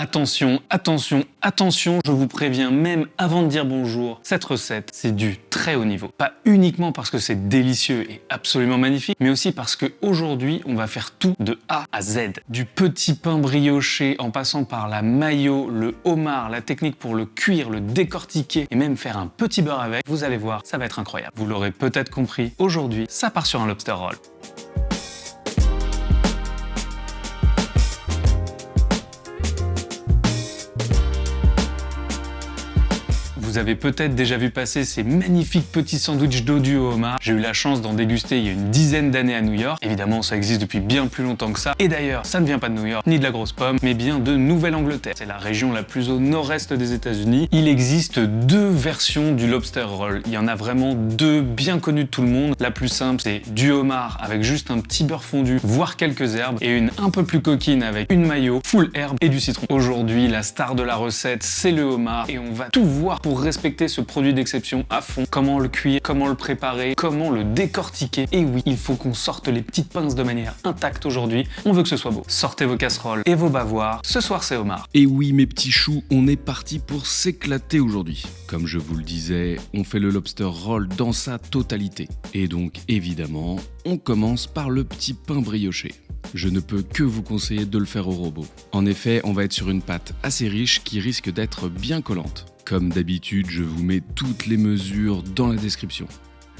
Attention, attention, attention, je vous préviens même avant de dire bonjour, cette recette, c'est du très haut niveau. Pas uniquement parce que c'est délicieux et absolument magnifique, mais aussi parce qu'aujourd'hui, on va faire tout de A à Z. Du petit pain brioché en passant par la mayo, le homard, la technique pour le cuire, le décortiquer et même faire un petit beurre avec, vous allez voir, ça va être incroyable. Vous l'aurez peut-être compris, aujourd'hui, ça part sur un lobster roll. Vous avez peut-être déjà vu passer ces magnifiques petits sandwichs dodus au homard. J'ai eu la chance d'en déguster il y a une dizaine d'années à New York. Évidemment, ça existe depuis bien plus longtemps que ça. Et d'ailleurs, ça ne vient pas de New York, ni de la grosse pomme, mais bien de Nouvelle-Angleterre. C'est la région la plus au nord-est des États-Unis. Il existe deux versions du lobster roll. Il y en a vraiment deux bien connues de tout le monde. La plus simple, c'est du homard avec juste un petit beurre fondu, voire quelques herbes, et une un peu plus coquine avec une mayo, full herbe et du citron. Aujourd'hui, la star de la recette, c'est le homard, et on va tout voir pour respecter ce produit d'exception à fond. Comment le cuire, comment le préparer, comment le décortiquer. Et oui, il faut qu'on sorte les petites pinces de manière intacte aujourd'hui. On veut que ce soit beau. Sortez vos casseroles et vos bavoirs. Ce soir, c'est homard. Et oui, mes petits choux, on est parti pour s'éclater aujourd'hui. Comme je vous le disais, on fait le lobster roll dans sa totalité. Et donc, évidemment, on commence par le petit pain brioché. Je ne peux que vous conseiller de le faire au robot. En effet, on va être sur une pâte assez riche qui risque d'être bien collante. Comme d'habitude, je vous mets toutes les mesures dans la description.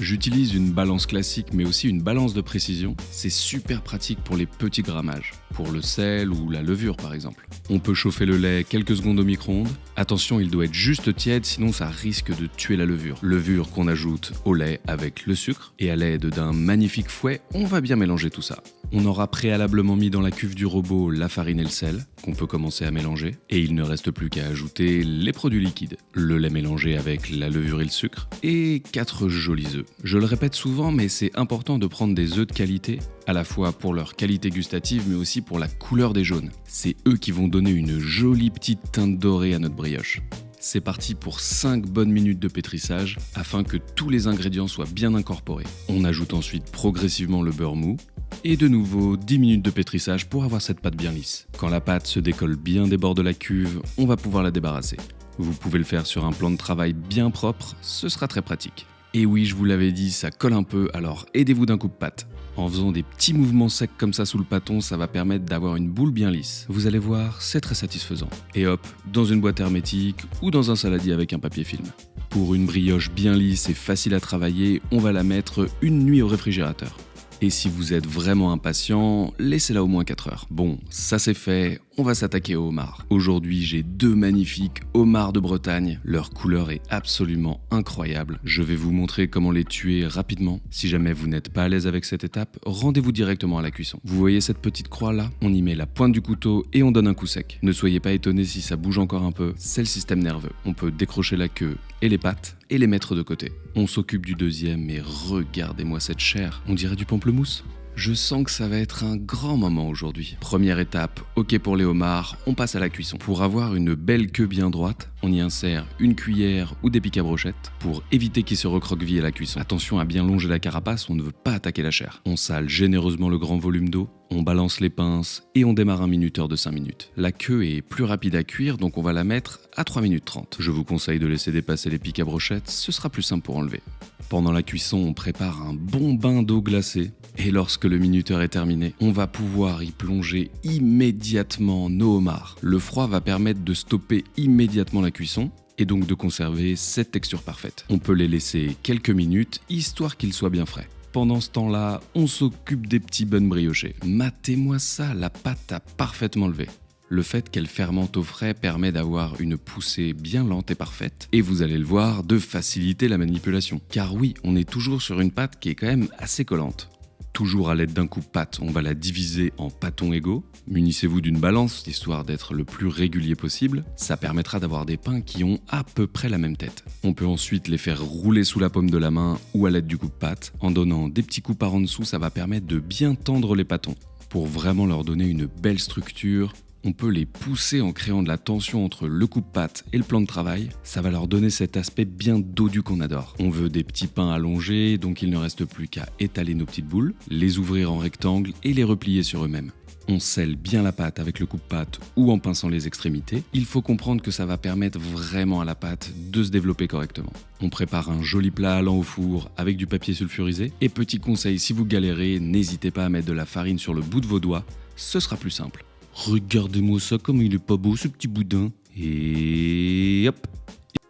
J'utilise une balance classique mais aussi une balance de précision. C'est super pratique pour les petits grammages, pour le sel ou la levure par exemple. On peut chauffer le lait quelques secondes au micro-ondes. Attention, il doit être juste tiède sinon ça risque de tuer la levure. Levure qu'on ajoute au lait avec le sucre et à l'aide d'un magnifique fouet, on va bien mélanger tout ça. On aura préalablement mis dans la cuve du robot la farine et le sel qu'on peut commencer à mélanger et il ne reste plus qu'à ajouter les produits liquides. Le lait mélangé avec la levure et le sucre et 4 jolis œufs. Je le répète souvent mais c'est important de prendre des œufs de qualité à la fois pour leur qualité gustative mais aussi pour la couleur des jaunes. C'est eux qui vont donner une jolie petite teinte dorée à notre brioche. C'est parti pour 5 bonnes minutes de pétrissage afin que tous les ingrédients soient bien incorporés. On ajoute ensuite progressivement le beurre mou et de nouveau 10 minutes de pétrissage pour avoir cette pâte bien lisse. Quand la pâte se décolle bien des bords de la cuve, on va pouvoir la débarrasser. Vous pouvez le faire sur un plan de travail bien propre, ce sera très pratique. Et oui, je vous l'avais dit, ça colle un peu, alors aidez-vous d'un coupe-pâte. En faisant des petits mouvements secs comme ça sous le pâton, ça va permettre d'avoir une boule bien lisse. Vous allez voir, c'est très satisfaisant. Et hop, dans une boîte hermétique ou dans un saladier avec un papier film. Pour une brioche bien lisse et facile à travailler, on va la mettre une nuit au réfrigérateur. Et si vous êtes vraiment impatient, laissez-la au moins 4 heures. Bon, ça c'est fait, on va s'attaquer au homard. Aujourd'hui, j'ai 2 magnifiques homards de Bretagne. Leur couleur est absolument incroyable. Je vais vous montrer comment les tuer rapidement. Si jamais vous n'êtes pas à l'aise avec cette étape, rendez-vous directement à la cuisson. Vous voyez cette petite croix là? On y met la pointe du couteau et on donne un coup sec. Ne soyez pas étonnés si ça bouge encore un peu, c'est le système nerveux. On peut décrocher la queue et les pattes et les mettre de côté. On s'occupe du deuxième et regardez-moi cette chair, on dirait du pamplemousse. Je sens que ça va être un grand moment aujourd'hui. Première étape, ok pour les homards, on passe à la cuisson. Pour avoir une belle queue bien droite, on y insère une cuillère ou des pics à brochette pour éviter qu'il se recroqueville à la cuisson. Attention à bien longer la carapace, on ne veut pas attaquer la chair. On sale généreusement le grand volume d'eau, on balance les pinces et on démarre un minuteur de 5 minutes. La queue est plus rapide à cuire donc on va la mettre à 3 minutes 30. Je vous conseille de laisser dépasser les pics à brochette, ce sera plus simple pour enlever. Pendant la cuisson, on prépare un bon bain d'eau glacée et lorsque le minuteur est terminé, on va pouvoir y plonger immédiatement nos homards. Le froid va permettre de stopper immédiatement la cuisson et donc de conserver cette texture parfaite. On peut les laisser quelques minutes histoire qu'ils soient bien frais. Pendant ce temps-là, on s'occupe des petits buns briochés. Matez-moi ça, la pâte a parfaitement levé. Le fait qu'elle fermente au frais permet d'avoir une poussée bien lente et parfaite, et vous allez le voir, de faciliter la manipulation. Car oui, on est toujours sur une pâte qui est quand même assez collante. Toujours à l'aide d'un coupe-pâte, on va la diviser en pâtons égaux. Munissez-vous d'une balance, histoire d'être le plus régulier possible. Ça permettra d'avoir des pains qui ont à peu près la même tête. On peut ensuite les faire rouler sous la paume de la main ou à l'aide du coupe-pâte. En donnant des petits coups par en dessous, ça va permettre de bien tendre les pâtons. Pour vraiment leur donner une belle structure, on peut les pousser en créant de la tension entre le coupe-pâte et le plan de travail. Ça va leur donner cet aspect bien dodu qu'on adore. On veut des petits pains allongés, donc il ne reste plus qu'à étaler nos petites boules, les ouvrir en rectangle et les replier sur eux-mêmes. On scelle bien la pâte avec le coupe-pâte ou en pinçant les extrémités. Il faut comprendre que ça va permettre vraiment à la pâte de se développer correctement. On prépare un joli plat allant au four avec du papier sulfurisé. Et petit conseil, si vous galérez, n'hésitez pas à mettre de la farine sur le bout de vos doigts, ce sera plus simple. Regardez-moi ça comme il est pas beau ce petit boudin. Et hop!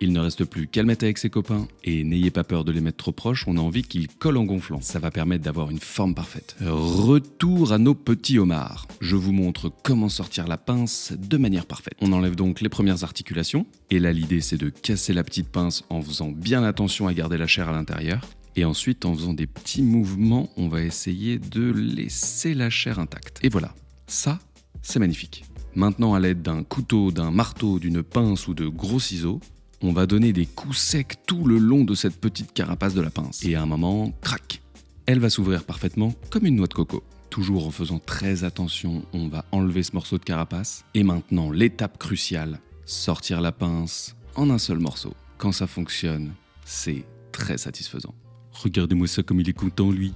Il ne reste plus qu'à le mettre avec ses copains et n'ayez pas peur de les mettre trop proches, on a envie qu'ils collent en gonflant. Ça va permettre d'avoir une forme parfaite. Retour à nos petits homards. Je vous montre comment sortir la pince de manière parfaite. On enlève donc les premières articulations et là l'idée c'est de casser la petite pince en faisant bien attention à garder la chair à l'intérieur. Et ensuite en faisant des petits mouvements, on va essayer de laisser la chair intacte. Et voilà, ça c'est magnifique. Maintenant à l'aide d'un couteau, d'un marteau, d'une pince ou de gros ciseaux, on va donner des coups secs tout le long de cette petite carapace de la pince. Et à un moment, crac, elle va s'ouvrir parfaitement comme une noix de coco. Toujours en faisant très attention, on va enlever ce morceau de carapace. Et maintenant, l'étape cruciale, sortir la pince en un seul morceau. Quand ça fonctionne, c'est très satisfaisant. Regardez-moi ça comme il est content lui.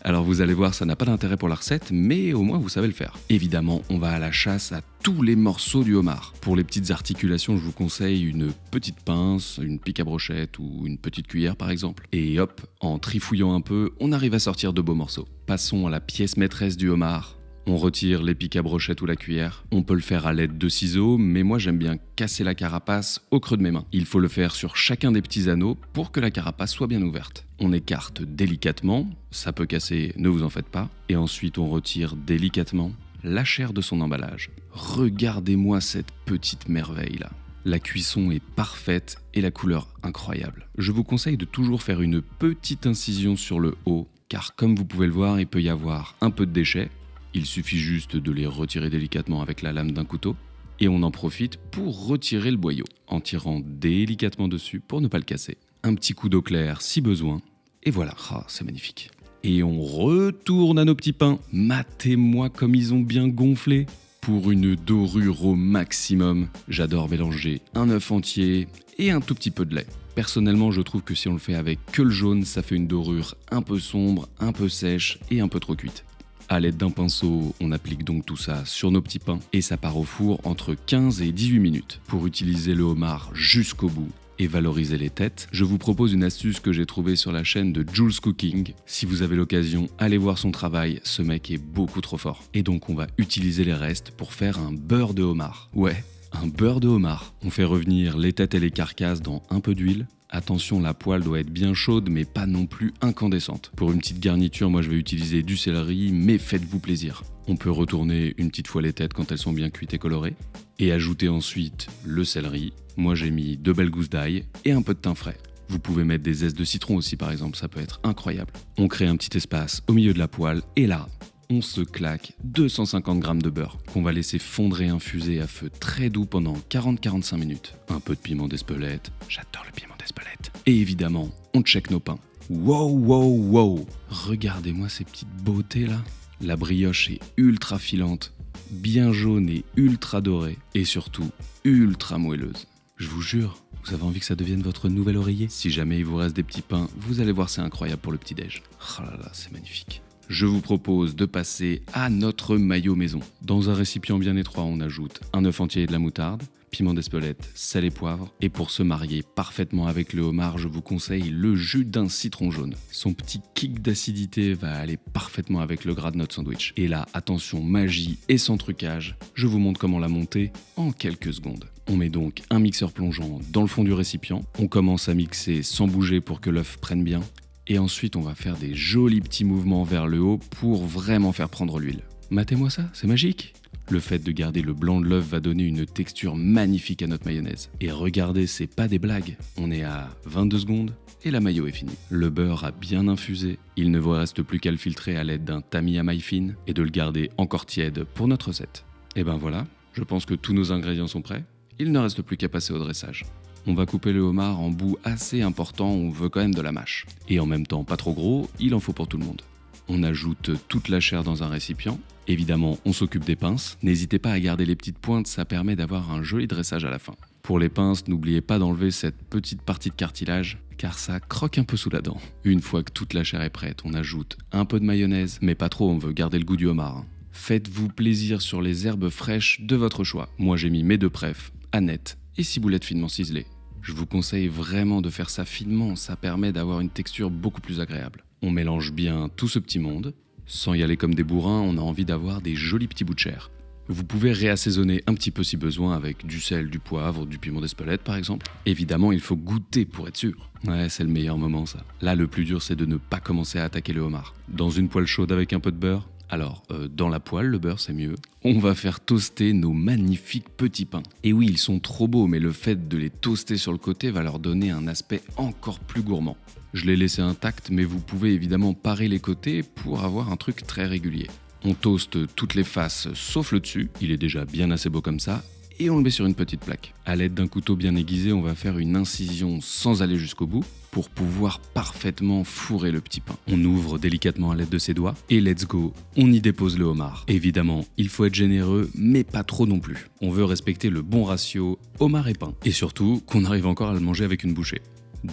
Alors vous allez voir, ça n'a pas d'intérêt pour la recette, mais au moins vous savez le faire. Évidemment, on va à la chasse à tous les morceaux du homard. Pour les petites articulations, je vous conseille une petite pince, une pique à brochette ou une petite cuillère par exemple. Et hop, en trifouillant un peu, on arrive à sortir de beaux morceaux. Passons à la pièce maîtresse du homard. On retire les piques à brochette ou la cuillère. On peut le faire à l'aide de ciseaux, mais moi j'aime bien casser la carapace au creux de mes mains. Il faut le faire sur chacun des petits anneaux pour que la carapace soit bien ouverte. On écarte délicatement, ça peut casser, ne vous en faites pas. Et ensuite on retire délicatement la chair de son emballage. Regardez-moi cette petite merveille là. La cuisson est parfaite et la couleur incroyable. Je vous conseille de toujours faire une petite incision sur le haut, car comme vous pouvez le voir, il peut y avoir un peu de déchets. Il suffit juste de les retirer délicatement avec la lame d'un couteau et on en profite pour retirer le boyau en tirant délicatement dessus pour ne pas le casser. Un petit coup d'eau claire si besoin et voilà, c'est magnifique. Et on retourne à nos petits pains. Matez-moi comme ils ont bien gonflé. Pour une dorure au maximum, j'adore mélanger un œuf entier et un tout petit peu de lait. Personnellement, je trouve que si on le fait avec que le jaune, ça fait une dorure un peu sombre, un peu sèche et un peu trop cuite. À l'aide d'un pinceau, on applique donc tout ça sur nos petits pains et ça part au four entre 15 et 18 minutes. Pour utiliser le homard jusqu'au bout et valoriser les têtes, je vous propose une astuce que j'ai trouvée sur la chaîne de Jules Cooking. Si vous avez l'occasion, allez voir son travail, ce mec est beaucoup trop fort. Et donc on va utiliser les restes pour faire un beurre de homard. Ouais, un beurre de homard. On fait revenir les têtes et les carcasses dans un peu d'huile. Attention, la poêle doit être bien chaude mais pas non plus incandescente. Pour une petite garniture, moi je vais utiliser du céleri, mais faites-vous plaisir. On peut retourner une petite fois les têtes quand elles sont bien cuites et colorées. Et ajouter ensuite le céleri. Moi j'ai mis 2 belles gousses d'ail et un peu de thym frais. Vous pouvez mettre des zestes de citron aussi par exemple, ça peut être incroyable. On crée un petit espace au milieu de la poêle et là, on se claque 250 g de beurre qu'on va laisser fondre et infuser à feu très doux pendant 40-45 minutes. Un peu de piment d'Espelette, j'adore le piment d'Espelette. Et évidemment, on check nos pains. Wow! Regardez-moi ces petites beautés là. La brioche est ultra filante, bien jaune et ultra dorée, et surtout ultra moelleuse. Je vous jure, vous avez envie que ça devienne votre nouvel oreiller? Si jamais il vous reste des petits pains, vous allez voir, c'est incroyable pour le petit-déj. Oh là là, c'est magnifique. Je vous propose de passer à notre mayo maison. Dans un récipient bien étroit, on ajoute un œuf entier et de la moutarde, piment d'Espelette, sel et poivre. Et pour se marier parfaitement avec le homard, je vous conseille le jus d'un citron jaune. Son petit kick d'acidité va aller parfaitement avec le gras de notre sandwich. Et là, attention, magie et sans trucage, je vous montre comment la monter en quelques secondes. On met donc un mixeur plongeant dans le fond du récipient. On commence à mixer sans bouger pour que l'œuf prenne bien. Et ensuite, on va faire des jolis petits mouvements vers le haut pour vraiment faire prendre l'huile. Matez-moi ça, c'est magique! Le fait de garder le blanc de l'œuf va donner une texture magnifique à notre mayonnaise. Et regardez, c'est pas des blagues. On est à 22 secondes et la mayo est finie. Le beurre a bien infusé. Il ne vous reste plus qu'à le filtrer à l'aide d'un tamis à maille fine et de le garder encore tiède pour notre recette. Et ben voilà, je pense que tous nos ingrédients sont prêts. Il ne reste plus qu'à passer au dressage. On va couper le homard en bouts assez importants, on veut quand même de la mâche. Et en même temps pas trop gros, il en faut pour tout le monde. On ajoute toute la chair dans un récipient. Évidemment, on s'occupe des pinces. N'hésitez pas à garder les petites pointes, ça permet d'avoir un joli dressage à la fin. Pour les pinces, n'oubliez pas d'enlever cette petite partie de cartilage, car ça croque un peu sous la dent. Une fois que toute la chair est prête, on ajoute un peu de mayonnaise, mais pas trop, on veut garder le goût du homard. Faites-vous plaisir sur les herbes fraîches de votre choix. Moi j'ai mis mes deux préfs, Annette et ciboulettes finement ciselées. Je vous conseille vraiment de faire ça finement, ça permet d'avoir une texture beaucoup plus agréable. On mélange bien tout ce petit monde. Sans y aller comme des bourrins, on a envie d'avoir des jolis petits bouts de chair. Vous pouvez réassaisonner un petit peu si besoin avec du sel, du poivre, du piment d'Espelette par exemple. Évidemment, il faut goûter pour être sûr. Ouais, c'est le meilleur moment ça. Là, le plus dur, c'est de ne pas commencer à attaquer le homard. Dans une poêle chaude avec un peu de beurre. Alors, dans la poêle, le beurre c'est mieux. On va faire toaster nos magnifiques petits pains. Et oui, ils sont trop beaux, mais le fait de les toaster sur le côté va leur donner un aspect encore plus gourmand. Je l'ai laissé intact, mais vous pouvez évidemment parer les côtés pour avoir un truc très régulier. On toaste toutes les faces sauf le dessus, il est déjà bien assez beau comme ça, et on le met sur une petite plaque. À l'aide d'un couteau bien aiguisé, on va faire une incision sans aller jusqu'au bout pour pouvoir parfaitement fourrer le petit pain. On ouvre délicatement à l'aide de ses doigts et let's go, on y dépose le homard. Évidemment, il faut être généreux, mais pas trop non plus. On veut respecter le bon ratio homard et pain. Et surtout, qu'on arrive encore à le manger avec une bouchée.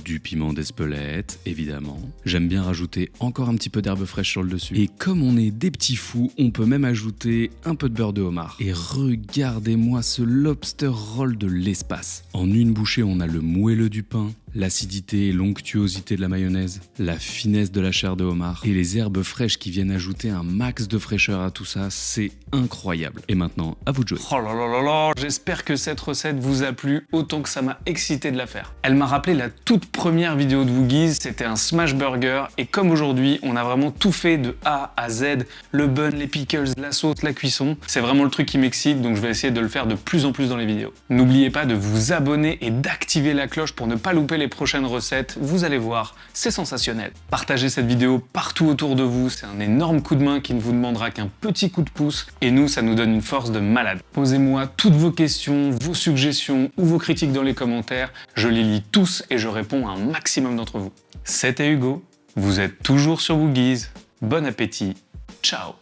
Du piment d'Espelette, évidemment. J'aime bien rajouter encore un petit peu d'herbe fraîche sur le dessus. Et comme on est des petits fous, on peut même ajouter un peu de beurre de homard. Et regardez-moi ce lobster roll de l'espace. En une bouchée, on a le moelleux du pain, l'acidité et l'onctuosité de la mayonnaise, la finesse de la chair de homard et les herbes fraîches qui viennent ajouter un max de fraîcheur à tout ça, c'est incroyable. Et maintenant, à vous de jouer. Oh là là là là, j'espère que cette recette vous a plu autant que ça m'a excité de la faire. Elle m'a rappelé la toute première vidéo de Woogies, c'était un smash burger et comme aujourd'hui, on a vraiment tout fait de A à Z, le bun, les pickles, la sauce, la cuisson. C'est vraiment le truc qui m'excite, donc je vais essayer de le faire de plus en plus dans les vidéos. N'oubliez pas de vous abonner et d'activer la cloche pour ne pas louper les prochaines recettes, vous allez voir, c'est sensationnel. Partagez cette vidéo partout autour de vous, c'est un énorme coup de main qui ne vous demandera qu'un petit coup de pouce et nous, ça nous donne une force de malade. Posez-moi toutes vos questions, vos suggestions ou vos critiques dans les commentaires, je les lis tous et je réponds à un maximum d'entre vous. C'était Hugo, vous êtes toujours sur Woogies, bon appétit, ciao.